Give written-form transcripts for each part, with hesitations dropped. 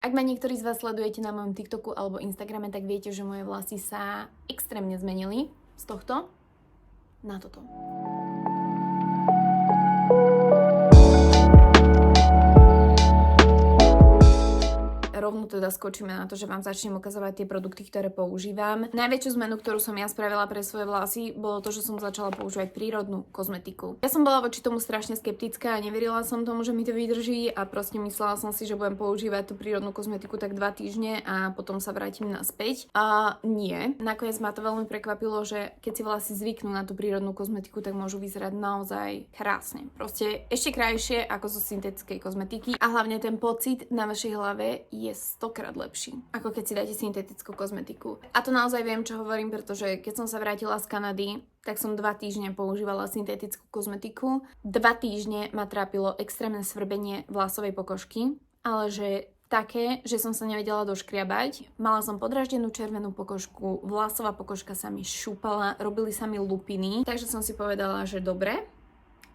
Ak ma niektorí z vás sledujete na mojom TikToku alebo Instagrame, tak viete, že moje vlasy sa extrémne zmenili z tohto na toto. Rovno teda skočíme na to, že vám začnem ukazovať tie produkty, ktoré používam. Najväčšiu zmenu, ktorú som ja spravila pre svoje vlasy, bolo to, že som začala používať prírodnú kozmetiku. Ja som bola voči tomu strašne skeptická a neverila som tomu, že mi to vydrží a proste myslela som si, že budem používať tú prírodnú kozmetiku tak 2 týždne a potom sa vrátim naspäť. A nie. Nakoniec ma to veľmi prekvapilo, že keď si vlasy zvyknú na tú prírodnú kozmetiku, tak môžu vyzerať naozaj krásne. Proste ešte krajšie ako zo syntetickej kozmetiky a hlavne ten pocit na vašej hlave je 100-krát lepší, ako keď si dáte syntetickú kozmetiku. A to naozaj viem, čo hovorím, pretože keď som sa vrátila z Kanady, tak som 2 týždne používala syntetickú kozmetiku. 2 týždne ma trápilo extrémne svrbenie vlasovej pokožky, ale že také, že som sa nevedela doškriabať. Mala som podraždenú červenú pokožku, vlasová pokožka sa mi šúpala, robili sa mi lupiny, takže som si povedala, že dobre,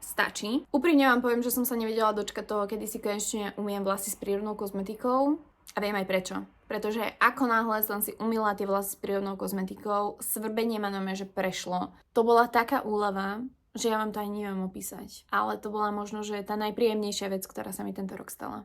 stačí. Úprimne vám poviem, že som sa nevedela dočkať toho, kedy si konečne umiem vlasy s prírodnou kozmetikou. A viem aj prečo. Pretože ako náhle som si umýla tie vlasy s prírodnou kozmetikou, svrbenie ma normálne, že prešlo. To bola taká úlava, že ja vám to ani neviem opísať. Ale to bola možno, že tá najpríjemnejšia vec, ktorá sa mi tento rok stala.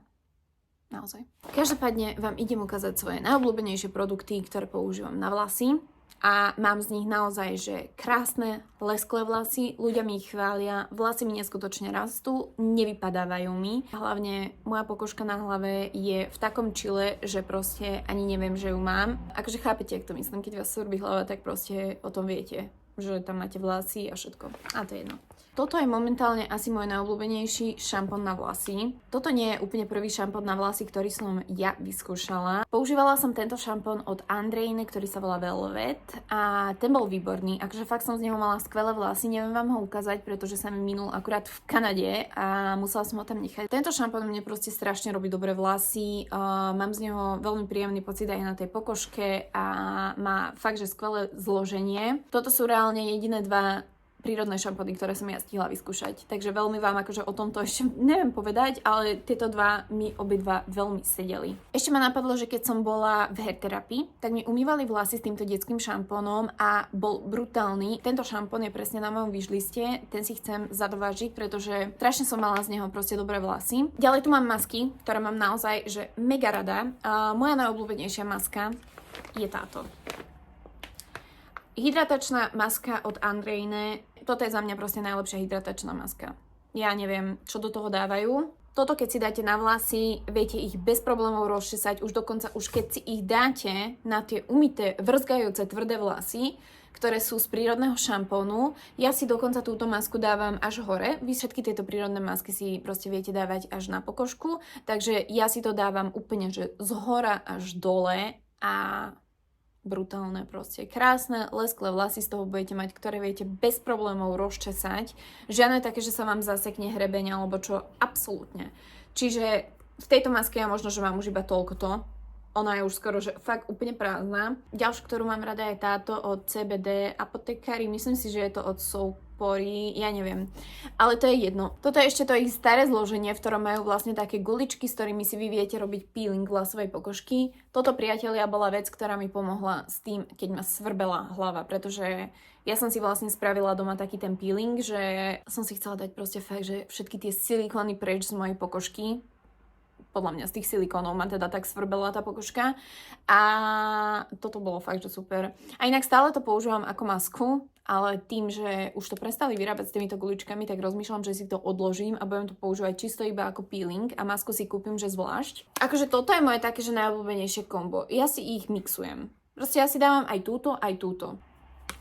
Naozaj. Každopádne vám idem ukázať svoje najobľúbenejšie produkty, ktoré používam na vlasy. A mám z nich naozaj, že krásne, lesklé vlasy, ľudia mi ich chvália, vlasy mi neskutočne rastú, nevypadávajú mi. Hlavne moja pokožka na hlave je v takom čile, že proste ani neviem, že ju mám. Akože chápete, ak to myslím, keď vás svrbí hlava, tak proste o tom viete, že tam máte vlasy a všetko. A to je jedno. Toto je momentálne asi môj najobľúbenejší šampón na vlasy. Toto nie je úplne prvý šampón na vlasy, ktorý som ja vyskúšala. Používala som tento šampón od Andreine, ktorý sa volá Velvet a ten bol výborný. Akože fakt som z neho mala skvelé vlasy, neviem vám ho ukázať, pretože sa mi minul akurát v Kanade a musela som ho tam nechať. Tento šampón mne proste strašne robí dobre vlasy, mám z neho veľmi príjemný pocit aj na tej pokožke a má fakt, že skvelé zloženie. Toto sú reálne jediné 2 prírodné šampóny, ktoré som ja stihla vyskúšať. Takže veľmi vám akože o tomto ešte neviem povedať, ale tieto 2 mi obidva veľmi sedeli. Ešte ma napadlo, že keď som bola v hair therapy, tak mi umývali vlasy s týmto detským šampónom a bol brutálny. Tento šampón je presne na mojom wishliste, ten si chcem zadovážiť, pretože strašne som mala z neho proste dobré vlasy. Ďalej tu mám masky, ktoré mám naozaj že mega rada. Moja najobľúbenejšia maska je táto. Hydratačná maska od Andreine. Toto je za mňa proste najlepšia hydratačná maska. Ja neviem, čo do toho dávajú. Toto keď si dáte na vlasy, viete ich bez problémov rozčesať, už dokonca už keď si ich dáte na tie umyté, vrzgajúce tvrdé vlasy, ktoré sú z prírodného šampónu. Ja si dokonca túto masku dávam až hore. Vy všetky tieto prírodné masky si proste viete dávať až na pokožku, takže ja si to dávam úplne, že z hora až dole a brutálne proste. Krásne, lesklé vlasy z toho budete mať, ktoré viete bez problémov rozčesať. Žiadne také, že sa vám zasekne hrebeň alebo čo, absolútne. Čiže v tejto maske ja možno, že mám už iba toľkoto. Ona je už skoro, že fakt úplne prázdna. Ďalšiu, ktorú mám rada, je táto od CBD Apothecary. Myslím si, že je to od Soupory, ja neviem. Ale to je jedno. Toto je ešte to ich staré zloženie, v ktorom majú vlastne také guličky, s ktorými si vy viete robiť peeling vlasovej pokožky. Toto, priatelia, bola vec, ktorá mi pomohla s tým, keď ma svrbela hlava, pretože ja som si vlastne spravila doma taký ten peeling, že som si chcela dať proste fakt, že všetky tie silikóny preč z mojej pokožky. Podľa mňa z tých silikónov ma teda tak svrbela tá pokožka a toto bolo fakt, že super. A inak stále to používam ako masku, ale tým, že už to prestali vyrábať s týmito guličkami, tak rozmýšľam, že si to odložím a budem to používať čisto iba ako peeling a masku si kúpim, že zvlášť. Akože toto je moje také, že najobľúbenejšie kombo. Ja si ich mixujem. Proste ja si dávam aj túto, aj túto.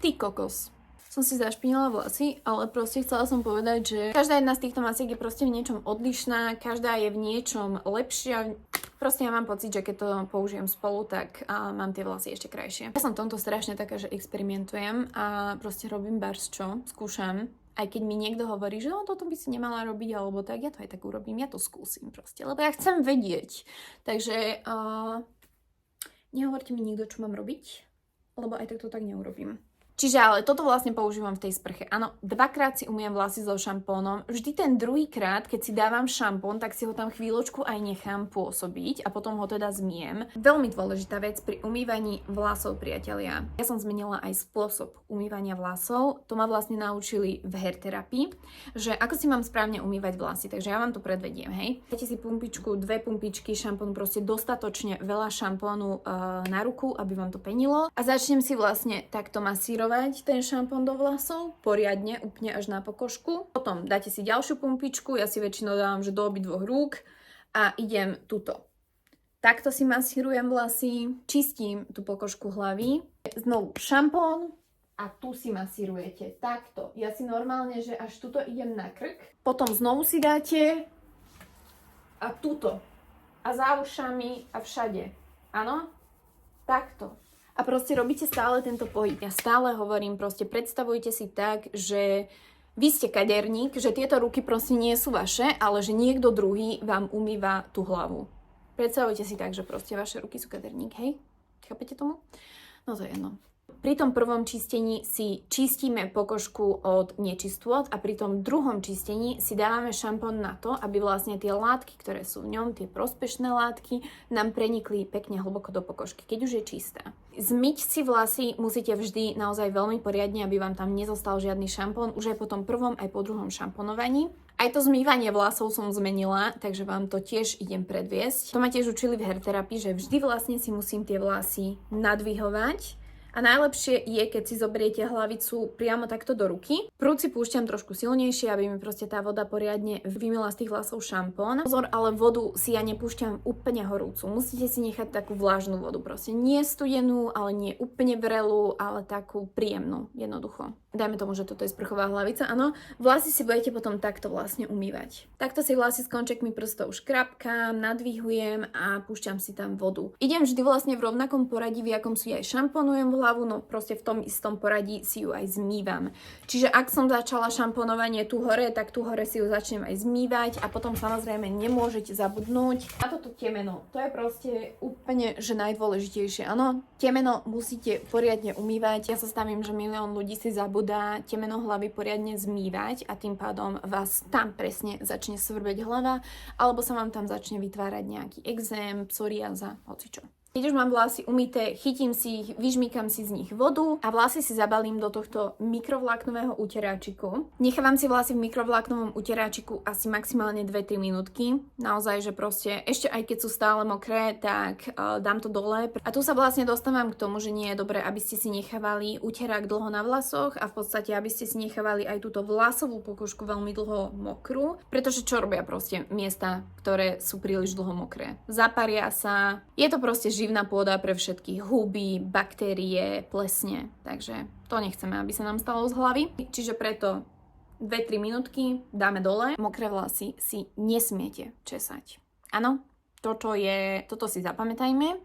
Ty kokos. Som si zašpinila vlasy, ale proste chcela som povedať, že každá jedna z týchto masiek je proste v niečom odlišná, každá je v niečom lepšia. Proste ja mám pocit, že keď to použijem spolu, tak mám tie vlasy ešte krajšie. Ja som tomto strašne taká, že experimentujem a proste robím čo, skúšam. Aj keď mi niekto hovorí, že no, toto by si nemala robiť alebo tak, ja to aj tak urobím, ja to skúsim proste, lebo ja chcem vedieť. Takže nehovorte mi nikto, čo mám robiť, lebo aj tak to tak neurobím. Čiže ale toto vlastne používam v tej sprche. Áno, dvakrát si umývam vlasy so šampónom. Vždy ten druhýkrát, keď si dávam šampón, tak si ho tam chvíľočku aj nechám pôsobiť a potom ho teda zmiem. Veľmi dôležitá vec pri umývaní vlasov, priatelia. Ja som zmenila aj spôsob umývania vlasov. To ma vlastne naučili v hair terapii, že ako si mám správne umývať vlasy. Takže ja vám to predvediem, hej. Dajte si pumpičku, 2 pumpičky, šampón, proste dostatočne veľa šampónu na ruku, aby vám to penilo. A začnem si vlastne takto masírovať ten šampón do vlasov, poriadne, úplne až na pokožku. Potom dáte si ďalšiu pumpičku, ja si väčšinou dávam, že do obidvoch rúk a idem tuto. Takto si masírujem vlasy, čistím tú pokožku hlavy. Znovu šampón a tu si masírujete. Takto. Ja si normálne, že až tuto idem na krk. Potom znovu si dáte a tuto. A za ušami a všade. Áno? Takto. A proste robíte stále tento pohyb. Ja stále hovorím, proste predstavujte si tak, že vy ste kaderník, že tieto ruky proste nie sú vaše, ale že niekto druhý vám umýva tú hlavu. Predstavujte si tak, že proste vaše ruky sú kaderník, hej? Chápete tomu? No to je jedno. Pri tom prvom čistení si čistíme pokožku od nečistôt a pri tom druhom čistení si dávame šampón na to, aby vlastne tie látky, ktoré sú v ňom, tie prospešné látky, nám prenikli pekne hlboko do pokožky, keď už je čistá. Zmyť si vlasy musíte vždy naozaj veľmi poriadne, aby vám tam nezostal žiadny šampón, už aj po tom prvom, aj po druhom šamponovaní. Aj to zmývanie vlasov som zmenila, takže vám to tiež idem predviesť. To ma tiež učili v hair terapii, že vždy vlastne si musím tie vlasy nadvihovať. A najlepšie je, keď si zoberiete hlavicu priamo takto do ruky. Prúd si púšťam trošku silnejšie, aby mi proste tá voda poriadne vymila z tých vlasov šampón. Pozor, ale vodu si ja nepúšťam úplne horúcu. Musíte si nechať takú vlážnu vodu, proste nie studenú, ale nie úplne vrelú, ale takú príjemnú, jednoducho. Dajme tomu, že toto je sprchová hlavica, áno. Vlasy si budete potom takto vlastne umývať. Takto si vlasy s končekmi prstov škrapkám, nadvihujem a púšťam si tam vodu. Idem vždy vlastne v rovnakom poradí, v akom si aj šamponujem hlavu, no proste v tom istom poradí si ju aj zmývam. Čiže ak som začala šamponovanie tu hore, tak tu hore si ju začnem aj zmývať a potom samozrejme nemôžete zabudnúť na toto temeno. To je proste úplne, že najdôležitejšie, áno. Temeno musíte poriadne umývať. Ja sa stavím, že milión ľudí si zabudá temeno hlavy poriadne zmývať a tým pádom vás tam presne začne svrbeť hlava alebo sa vám tam začne vytvárať nejaký exém, psoriáza, hocičo. Keď už mám vlasy umyté, chytím si ich, vyžmýkam si z nich vodu a vlasy si zabalím do tohto mikrovláknového uteráčiku. Nechávam si vlasy v mikrovláknovom uteráčiku asi maximálne 2-3 minútky. Naozaj, že proste ešte aj keď sú stále mokré, tak dám to dole. A tu sa vlastne dostávam k tomu, že nie je dobré, aby ste si nechávali uterák dlho na vlasoch a v podstate, aby ste si nechávali aj túto vlasovú pokožku veľmi dlho mokrú, pretože čo robia proste miesta, ktoré sú príliš dlho mokré? Zaparia sa, je to proste živná pôda pre všetky huby, baktérie, plesne. Takže to nechceme, aby sa nám stalo z hlavy. Čiže preto 2-3 minútky dáme dole. Mokré vlasy si nesmiete česať. Áno, toto si zapamätajme.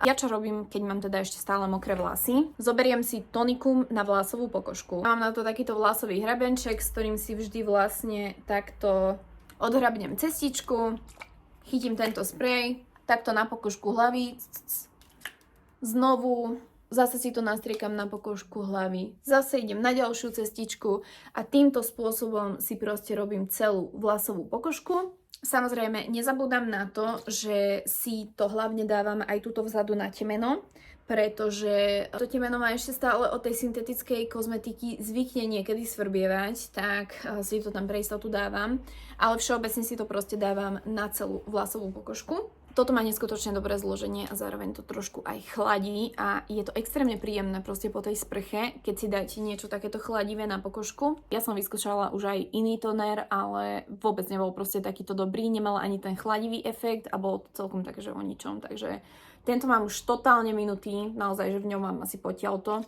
Ja čo robím, keď mám teda ešte stále mokré vlasy? Zoberiem si tonikum na vlasovú pokožku. Mám na to takýto vlasový hrabenček, s ktorým si vždy vlastne takto odhrabnem cestičku, chytím tento sprej, takto na pokožku hlavy, znovu, zase si to nastriekam na pokožku hlavy, zase idem na ďalšiu cestičku a týmto spôsobom si proste robím celú vlasovú pokožku. Samozrejme, nezabúdam na to, že si to hlavne dávam aj tuto vzadu na temeno, pretože to temeno ma ešte stále od tej syntetickej kozmetiky zvykne niekedy svrbievať, tak si to tam pre istotu dávam, ale všeobecne si to proste dávam na celú vlasovú pokožku. Toto má neskutočne dobré zloženie a zároveň to trošku aj chladí a je to extrémne príjemné proste po tej sprche, keď si dáte niečo takéto chladivé na pokožku. Ja som vyskúšala už aj iný toner, ale vôbec nebol proste takýto dobrý, nemal ani ten chladivý efekt a bolo to celkom také, že o ničom, takže tento mám už totálne minutý, naozaj, že v ňom mám asi potiaľto.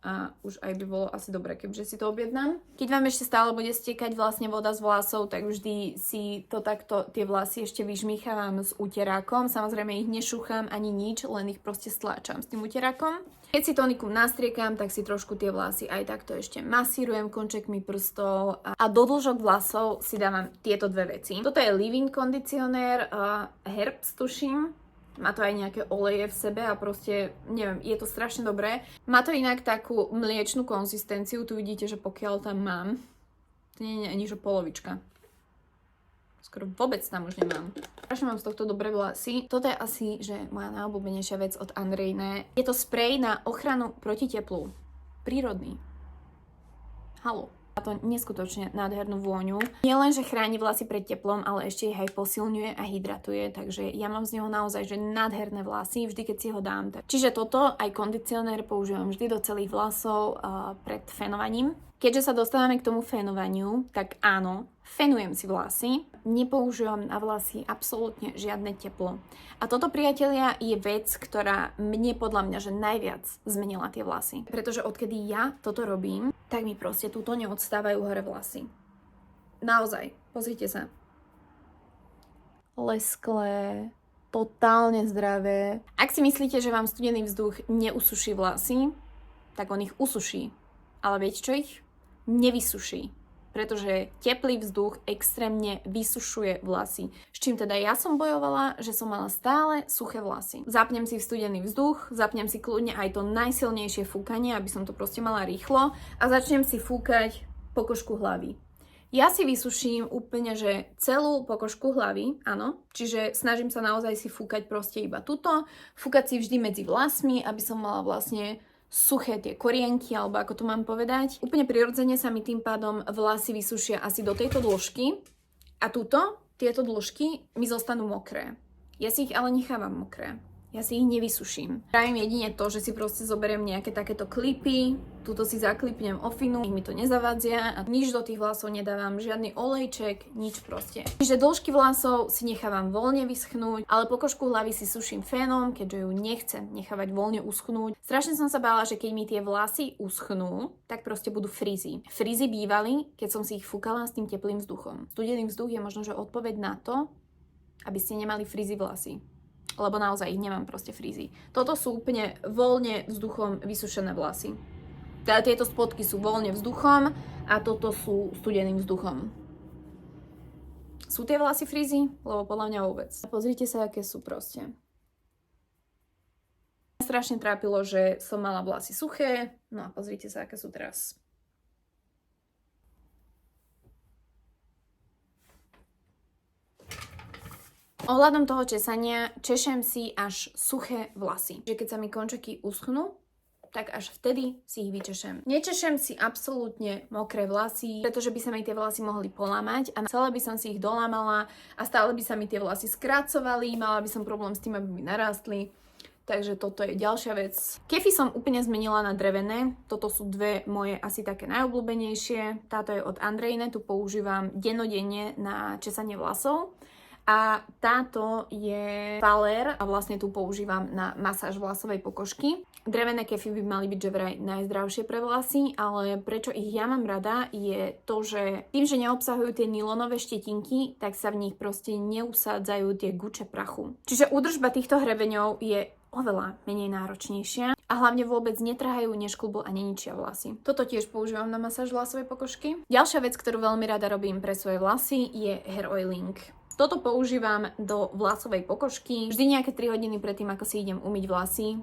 A už aj by bolo asi dobré, kebyže si to objednám. Keď vám ešte stále bude stiekať vlastne voda z vlasov, tak vždy si to takto, tie vlasy ešte vyžmýchávam s uterákom. Samozrejme ich nešúcham ani nič, len ich proste stláčam s tým uterákom. Keď si tonikum nastriekam, tak si trošku tie vlasy aj takto ešte masírujem končekmi prstov a do dĺžok vlasov si dávam tieto dve veci. Toto je leave-in kondicionér Herbst, tuším. má to aj nejaké oleje v sebe a proste, neviem, je to strašne dobré. Má to inak takú mliečnú konzistenciu, tu vidíte, že pokiaľ tam mám, to nie je ani že polovička. Skoro vôbec tam už nemám. Strašne mám z tohto dobré vlasy. Toto je asi, že moja najobľúbenejšia vec od Andrejné. Je to sprej na ochranu proti teplu. Prírodný. Halo. Má to neskutočne nádhernú vôňu. Nie len, že chráni vlasy pred teplom, ale ešte ich aj posilňuje a hydratuje, takže ja mám z neho naozaj že nádherné vlasy, vždy keď si ho dám. Čiže toto, aj kondicionér používam vždy do celých vlasov pred fénovaním. Keďže sa dostávame k tomu fénovaniu, tak áno, fénujem si vlasy, nepoužívam na vlasy absolútne žiadne teplo. A toto, priatelia, je vec, ktorá mne podľa mňa že najviac zmenila tie vlasy. Pretože odkedy ja toto robím, tak mi proste túto neodstávajú hore vlasy. Naozaj, pozrite sa. Lesklé, totálne zdravé. Ak si myslíte, že vám studený vzduch neusuší vlasy, tak on ich usuší. Ale viete čo ich? Nevysuší. Pretože teplý vzduch extrémne vysušuje vlasy. S čím teda ja som bojovala, že som mala stále suché vlasy. Zapnem si studený vzduch, zapnem si kľudne aj to najsilnejšie fúkanie, aby som to proste mala rýchlo a začnem si fúkať pokožku hlavy. Ja si vysuším úplne, že celú pokožku hlavy, áno, čiže snažím sa naozaj si fúkať proste iba tuto, fúkať si vždy medzi vlasmi, aby som mala vlastne suché tie korienky, alebo ako to mám povedať. Úplne prirodzene sa mi tým pádom vlasy vysušia asi do tejto dĺžky a tieto dĺžky mi zostanú mokré. Ja si ich ale nechávam mokré. Ja si ich nevysuším. Pravím jedine to, že si proste zoberiem nejaké takéto klipy, tuto si zaklipnem ofinu, mi to nezavadzia a nič do tých vlasov nedávam, žiadny olejček, nič proste. Čiže dĺžky vlasov si nechávam voľne vyschnúť, ale pokožku hlavy si suším fénom, keďže ju nechcem nechávať voľne uschnúť. Strašne som sa bála, že keď mi tie vlasy uschnú, tak proste budú frízy. Frízy bývali, keď som si ich fúkala s tým teplým vzduchom. Studený vzduch je možno, že odpoveď na to, aby ste nemali frízy vlasy. Lebo naozaj ich nemám proste frízy. Toto sú úplne voľne vzduchom vysušené vlasy. Teda tieto spodky sú voľne vzduchom a toto sú studeným vzduchom. Sú tie vlasy frízy? Lebo podľa mňa vôbec. Pozrite sa, aké sú proste. Strašne trápilo, že som mala vlasy suché. No a pozrite sa, aké sú teraz. Ohľadom toho česania češem si až suché vlasy. Že keď sa mi končeky uschnú, tak až vtedy si ich vyčešem. Nečešem si absolútne mokré vlasy, pretože by sa mi tie vlasy mohli polámať a celé by som si ich dolámala a stále by sa mi tie vlasy skracovali, mala by som problém s tým, aby mi narástli. Takže toto je ďalšia vec. Kefy som úplne zmenila na drevené. Toto sú dve moje asi také najobľúbenejšie. Táto je od Andrejné, tu používam dennodenne na česanie vlasov. A táto je Faler a vlastne tu používam na masáž vlasovej pokožky. Drevené kefy by mali byť že vraj najzdravšie pre vlasy, ale prečo ich ja mám rada je to, že tým, že neobsahujú tie nylonové štetinky, tak sa v nich proste neusádzajú tie guče prachu. Čiže údržba týchto hrebeňov je oveľa menej náročnejšia a hlavne vôbec netrhajú, nešklbú a neničia vlasy. Toto tiež používam na masáž vlasovej pokožky. Ďalšia vec, ktorú veľmi rada robím pre svoje vlasy, je hair oiling. Toto používam do vlasovej pokožky vždy nejaké 3 hodiny predtým, ako si idem umyť vlasy.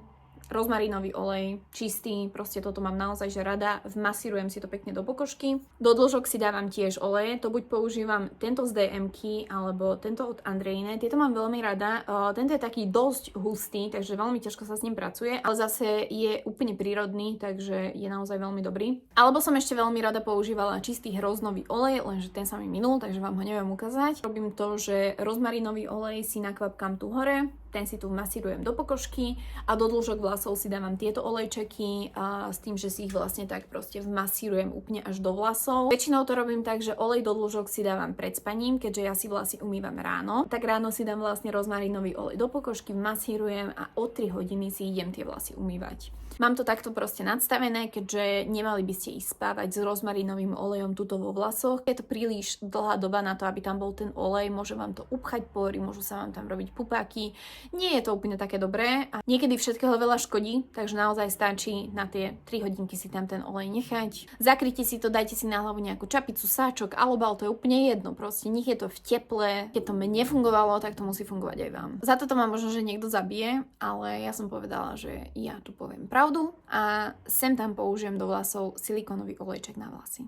Rozmarínový olej, čistý, proste toto mám naozaj že rada. Vmasírujem si to pekne do pokožky. Do dĺžok si dávam tiež oleje, to buď používam tento z DM-ky, alebo tento od Andrejné. Tieto mám veľmi rada. Tento je taký dosť hustý, takže veľmi ťažko sa s ním pracuje, ale zase je úplne prírodný, takže je naozaj veľmi dobrý. Alebo som ešte veľmi rada používala čistý hroznový olej, lenže ten sa mi minul, takže vám ho neviem ukázať. Robím to, že rozmarínový olej si nakvapkám tu hore, ten si tu masírujem do pokožky a do dĺžok vlasov si dávam tieto olejčeky a s tým, že si ich vlastne tak proste vmasírujem úplne až do vlasov. Väčšinou to robím tak, že olej do dĺžok si dávam pred spaním, keďže ja si vlasy umývam ráno. Tak ráno si dám vlastne rozmarínový olej do pokožky, vmasírujem a o 3 hodiny si idem tie vlasy umývať. Mám to takto proste nadstavené, keďže nemali by ste ísť spávať s rozmarínovým olejom tuto vo vlasoch. Je to príliš dlhá doba na to, aby tam bol ten olej, môže vám to upchať pory, môžu sa vám tam robiť pupáky. nie je to úplne také dobré a niekedy všetkého veľa škodí, takže naozaj stačí na tie 3 hodinky si tam ten olej nechať. Zakryte si to, dajte si na hlavu nejakú čapicu, sáčok, alobal, to je úplne jedno, proste nech je to v teple. Keď to mne nefungovalo, tak to musí fungovať aj vám. Za toto ma možno, že niekto zabije, ale ja som povedala, že ja tu poviem pravdu a sem tam použijem do vlasov silikónový olejček na vlasy.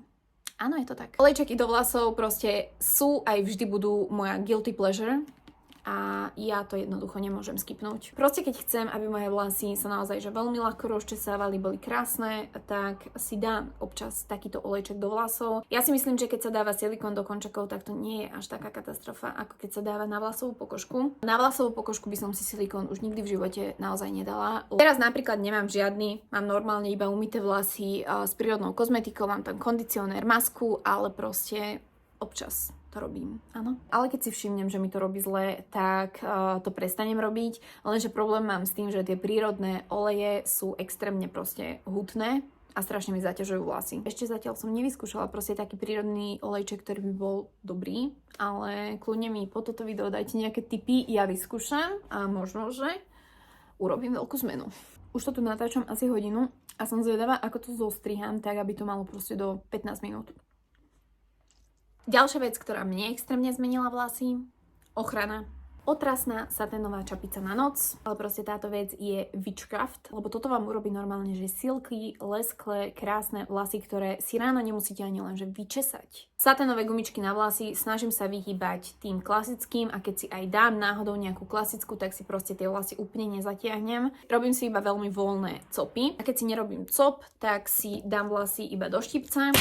Áno, je to tak. Olejčeky do vlasov proste sú aj vždy budú moja guilty pleasure a ja to jednoducho nemôžem skipnúť. Proste keď chcem, aby moje vlasy sa naozaj že veľmi ľahko rozčesávali, boli krásne, tak si dám občas takýto olejček do vlasov. Ja si myslím, že keď sa dáva silikón do končekov, tak to nie je až taká katastrofa, ako keď sa dáva na vlasovú pokožku. Na vlasovú pokožku by som si silikón už nikdy v živote naozaj nedala. Teraz napríklad nemám žiadny, mám normálne iba umyté vlasy s prírodnou kozmetikou, mám tam kondicionér, masku, ale proste občas to robím, áno. Ale keď si všimnem, že mi to robí zle, tak to prestanem robiť, lenže problém mám s tým, že tie prírodné oleje sú extrémne proste hutné a strašne mi zaťažujú vlasy. Ešte zatiaľ som nevyskúšala proste taký prírodný olejček, ktorý by bol dobrý, ale kľudne mi po toto video dajte nejaké tipy, ja vyskúšam a možno, že urobím veľkú zmenu. Už to tu natáčam asi hodinu a som zvedavá, ako to zostriham, tak aby to malo proste do 15 minút. Ďalšia vec, ktorá mne extrémne zmenila vlasy, ochrana. Otrasná saténová čapica na noc, ale proste táto vec je witchcraft, lebo toto vám urobí normálne, že silky, lesklé, krásne vlasy, ktoré si ráno nemusíte ani len že vyčesať. Saténové gumičky na vlasy snažím sa vyhýbať tým klasickým a keď si aj dám náhodou nejakú klasickú, tak si proste tie vlasy úplne nezatiahnem. Robím si iba veľmi voľné copy a keď si nerobím cop, tak si dám vlasy iba do štipca.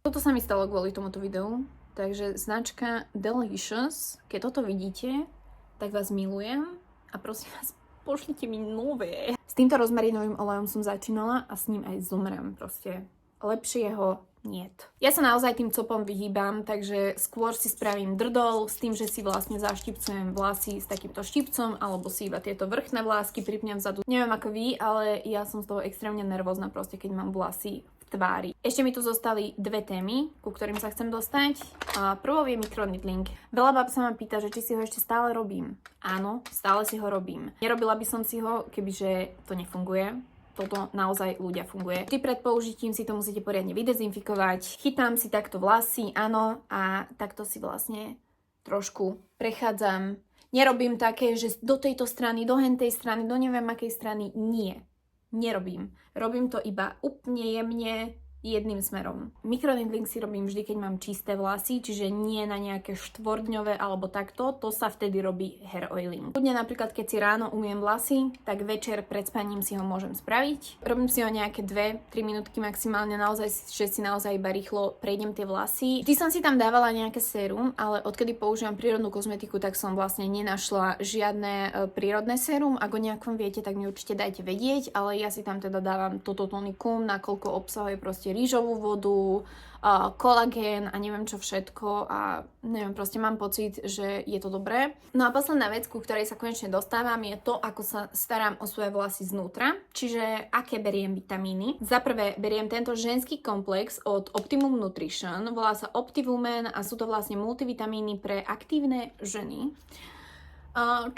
Toto sa mi stalo kvôli tomuto videu, takže značka Delicious, keď toto vidíte, tak vás milujem a prosím vás, pošlite mi nové. S týmto rozmarinovým olejom som začínala a s ním aj zomrem, proste lepšieho niet. Ja sa naozaj tým copom vyhýbam, takže skôr si spravím drdol s tým, že si vlastne zaštipcujem vlasy s takýmto štipcom alebo si iba tieto vrchné vlásky pripnem vzadu. Neviem ako vy, ale ja som z toho extrémne nervózna proste, keď mám vlasy tvári. Ešte mi tu zostali dve témy, ku ktorým sa chcem dostať. Prvou je microneedling. Veľa báb sa ma pýta, že či si ho ešte stále robím. Áno, stále si ho robím. Nerobila by som si ho, kebyže to nefunguje. Toto naozaj ľudia funguje. Vždy pred použitím si to musíte poriadne vydezinfikovať. Chytám si takto vlasy, áno, a takto si vlastne trošku prechádzam. Nerobím také, že do tejto strany, do hentej strany, do neviem akej strany. Nie. Nerobím. Robím to iba úplne jemne jedným smerom. Microneedling si robím vždy, keď mám čisté vlasy, čiže nie na nejaké štvordňové alebo takto, to sa vtedy robí hair oiling. Kľudne napríklad, keď si ráno umiem vlasy, tak večer pred spaním si ho môžem spraviť. Robím si ho nejaké 2-3 minútky maximálne, naozaj, že si naozaj iba rýchlo prejdem tie vlasy. Vždy som si tam dávala nejaké sérum, ale odkedy používam prírodnú kozmetiku, tak som vlastne nenašla žiadne prírodné sérum. Ak o nejakom viete, tak mi určite dajte vedieť, ale ja si tam teda dávam toto tonikum, nakoľko obsahuje proste rýžovú vodu, kolagén a neviem čo všetko a neviem, proste mám pocit, že je to dobré. No a posledná vec, ku ktorej sa konečne dostávam, je to, ako sa starám o svoje vlasy znútra, čiže aké beriem vitamíny. Za prvé beriem tento ženský komplex od Optimum Nutrition, volá sa Optivumen a sú to vlastne multivitamíny pre aktívne ženy.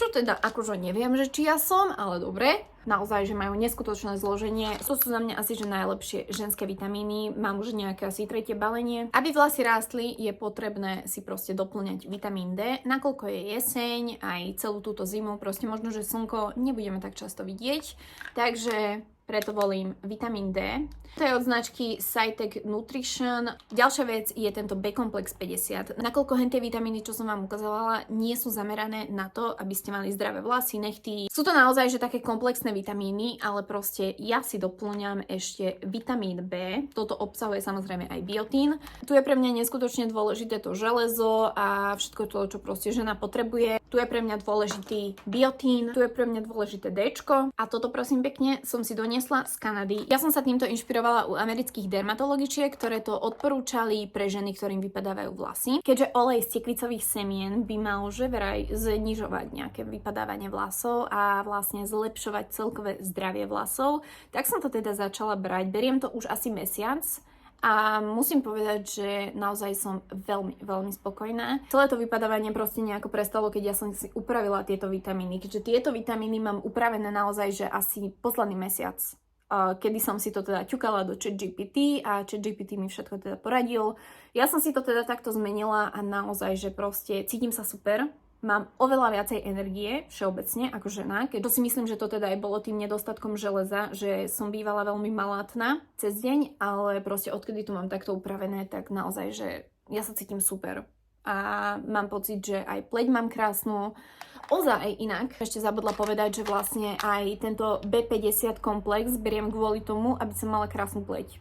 Čo teda akože neviem, že či ja som, ale dobre. Naozaj, že majú neskutočné zloženie. Sú za mňa asi že najlepšie ženské vitamíny. Mám už nejaké asi 3. balenie. Aby vlasy rástli, je potrebné si proste doplňať vitamín D. Nakoľko je jeseň, aj celú túto zimu, proste možno, že slnko nebudeme tak často vidieť. Takže preto volím vitamín D. To je od značky Cytec Nutrition. Ďalšia vec je tento B-komplex 50. Nakoľko hentie vitamíny, čo som vám ukazovala, nie sú zamerané na to, aby ste mali zdravé vlasy, nechty. Sú to naozaj že také komplexné vitamíny, ale proste ja si doplňam ešte vitamín B. Toto obsahuje samozrejme aj biotín. Tu je pre mňa neskutočne dôležité to železo a všetko to, čo proste žena potrebuje. Tu je pre mňa dôležitý biotín, tu je pre mňa dôležité Dčko a toto prosím pekne som si doniesla z Kanady. Ja som sa týmto inšpirovala u amerických dermatologičiek, ktoré to odporúčali pre ženy, ktorým vypadávajú vlasy. Keďže olej z tekvicových semien by mal že vraj znižovať nejaké vypadávanie vlasov a vlastne zlepšovať celkové zdravie vlasov, tak som to teda začala brať. Beriem to už asi mesiac a musím povedať, že naozaj som veľmi, veľmi spokojná. Celé to vypadávanie proste nejako prestalo, keď ja som si upravila tieto vitamíny, keďže tieto vitamíny mám upravené naozaj, že asi posledný mesiac, kedy som si to teda ťukala do ChatGPT a ChatGPT mi všetko teda poradil. Ja som si to teda takto zmenila a naozaj, že proste cítim sa super. Mám oveľa viacej energie všeobecne ako žena, keď si myslím, že to teda aj bolo tým nedostatkom železa, že som bývala veľmi malátna cez deň, ale proste odkedy to mám takto upravené, tak naozaj, že ja sa cítim super. A mám pocit, že aj pleť mám krásnu. Ozaj inak, ešte zabudla povedať, že vlastne aj tento B50 komplex beriem kvôli tomu, aby som mala krásnu pleť.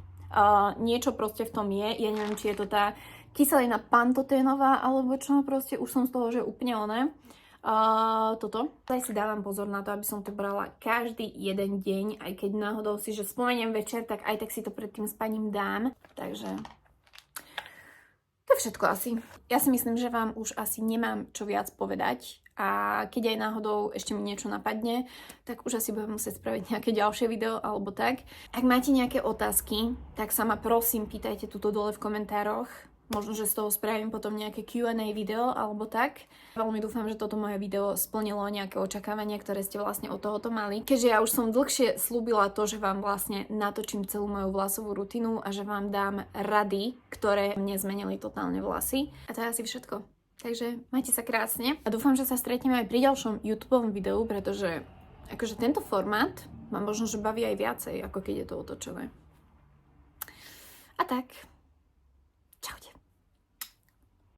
Niečo proste v tom je, ja neviem, či je to tá kyselina pantoténová, alebo čo, proste už som z toho, že úplne oné. Toto. Aj si dávam pozor na to, aby som to brala každý jeden deň, aj keď náhodou si, že spomeniem večer, tak aj tak si to pred tým spaním dám. Takže to je všetko asi. Ja si myslím, že vám už asi nemám čo viac povedať. A keď aj náhodou ešte mi niečo napadne, tak už asi budem musieť spraviť nejaké ďalšie video alebo tak. Ak máte nejaké otázky, tak sa ma prosím pýtajte tuto dole v komentároch. Možno, že z toho spravím potom nejaké Q&A video alebo tak. Veľmi dúfam, že toto moje video splnilo nejaké očakávania, ktoré ste vlastne od tohoto mali. Keďže ja už som dlhšie slúbila to, že vám vlastne natočím celú moju vlasovú rutinu a že vám dám rady, ktoré mne zmenili totálne vlasy. A to je asi všetko. Takže majte sa krásne a dúfam, že sa stretneme aj pri ďalšom YouTubeovom videu, pretože akože tento formát ma možno, že baví aj viacej, ako keď je to otočené. A tak.